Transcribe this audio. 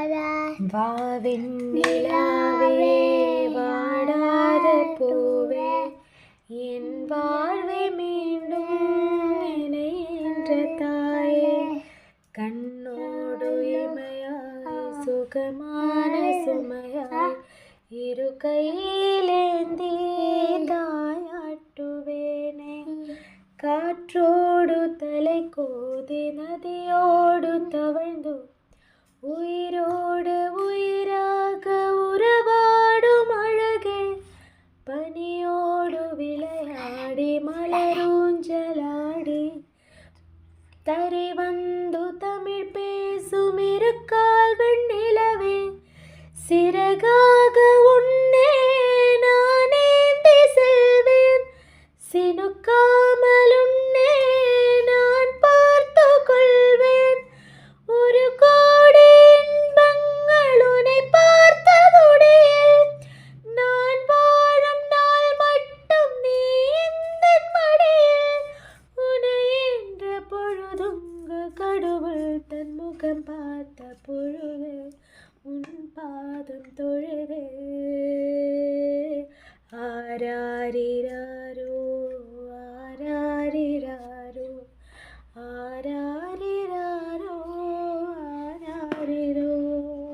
வாவின் நிலாவே வாடாத பூவே என் வாழ்வை மீண்டும் நினைன்ற தாயே கண்ணோடு இமையாய் சுகமான சுமையாய் இரு கையிலேந்தி தாயாட்டுவேனே காற்றோடு தலை கோதி நதியோடு தவழ்ந்து உயிரோடு உயிராக உறவாடும் அழகே பனியோடு விளையாடி மலரூஞ்சலாடி தரை வந்து தமிழ் பேசும் இருக்கால் வெண்ணிலவே சிறகாக உன்னே நானேந்தி செல்வேன் சினுக்காமல் உன்னே நான் பார்த்து கொள்வேன் ஒரு கோடி இன்பங்கள் உன்னை பார்த்ததுடையில் நான் வாழும் நாள் மட்டும் நீ எந்தன் மடியில் உன்னை என்ற பொழுதுங்கு கடவுள் தன் முகம் பார்த்த பொழுது உன் பாதம் தொழுது